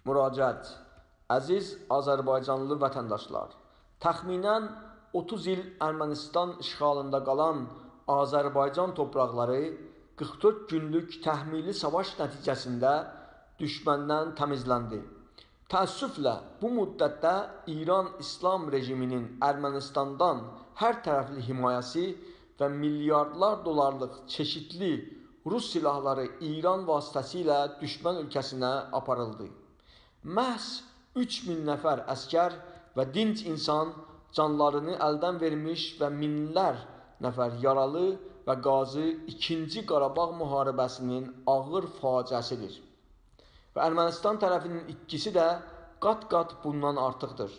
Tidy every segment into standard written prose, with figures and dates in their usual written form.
Müraciət. Əziz Azərbaycanlı vətəndaşlar, təxminən 30 il Ermənistan işğalında qalan Azərbaycan torpaqları 44 günlük təhmili savaş nəticəsində düşməndən təmizləndi. Təəssüflə bu müddətdə İran İslam rejiminin Ermənistandan hər tərəfli himayəsi və milyardlar dollarlıq çeşitli Rus silahları İran vasitəsilə düşmən ölkəsinə aparıldı. Məhz 3000 nəfər əskər və dinc insan canlarını əldən vermiş və minlər nəfər yaralı və qazi 2-ci Qarabağ müharibəsinin ağır faciəsidir. Və Ermənistan tərəfinin itkisi də qat-qat bundan artıqdır.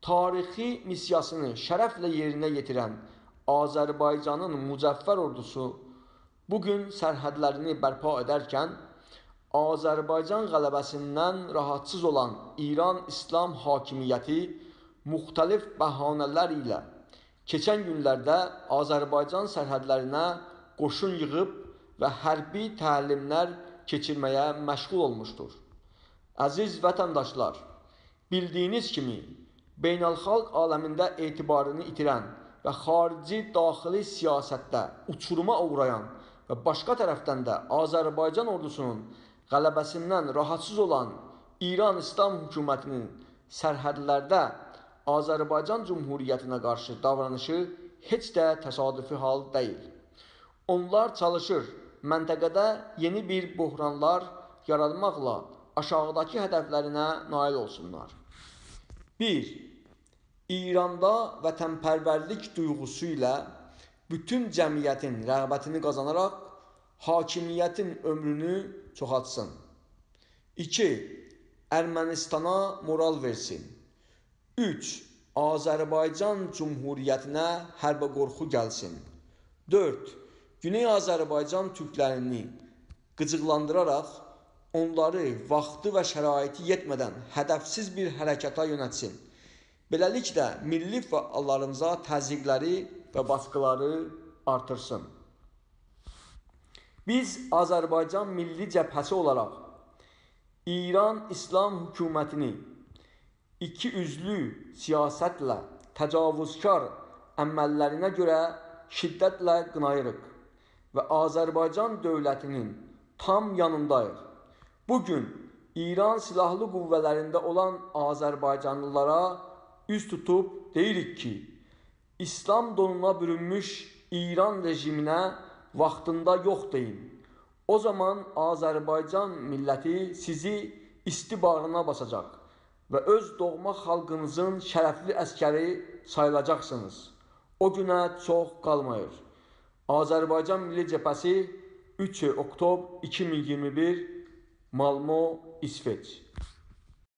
Tarixi missiyasını şərəflə yerinə yetirən Azərbaycanın mücəffər ordusu bugün sərhədlərini bərpa edərkən, Azərbaycan qələbəsindən rahatsız olan İran İslam hakimiyyəti müxtəlif bəhanələr ilə keçən günlərdə Azərbaycan sərhədlərinə qoşun yığıb və hərbi təlimlər keçirməyə məşğul olmuşdur. Əziz vətəndaşlar, bildiyiniz kimi, beynəlxalq aləmində etibarını itirən və xarici-daxili siyasətdə uçuruma uğrayan və başqa tərəfdən də Azərbaycan ordusunun qələbəsindən rahatsız olan İran İslam hökumətinin sərhədlərdə Azərbaycan Cümhuriyyətinə qarşı davranışı heç də təsadüfi hal deyil. Onlar çalışır, məntəqədə yeni bir böhranlar yaratmaqla aşağıdakı hədəflərinə nail olsunlar. 1. İranda vətənpərvərlik duyğusu ilə bütün cəmiyyətin rəğbətini qazanaraq hakimiyyətin ömrünü çoxaltsın. 2. Ermənistana moral versin. 3. Azərbaycan Cümhuriyyətinə hərbə qorxu gəlsin. 4. Güney Azərbaycan türklərini qıcıqlandıraraq onları vaxtı və şəraiti yetmədən hədəfsiz bir hərəkata yönətsin. Beləliklə, milli fəallarımıza təzyiqləri və baskıları artırsın. Biz Azərbaycan Milli Cəbhəsi olaraq İran İslam hökumətini ikiyüzlü siyasətlə təcavüzkar əməllərinə görə şiddətlə qınayırıq və Azərbaycan dövlətinin tam yanındayıq. Bugün İran silahlı qüvvələrində olan Azərbaycanlılara üz tutub deyirik ki, İslam donuna bürünmüş İran rejiminə vaxtında yox deyin. O zaman Azərbaycan milləti sizi isti bağrına basacaq və öz doğma xalqınızın şərəfli əskəri sayılacaqsınız. O günə çox qalmayır. Azərbaycan Milli Cəbhəsi 3 oktober 2021 Malmö, İsveç.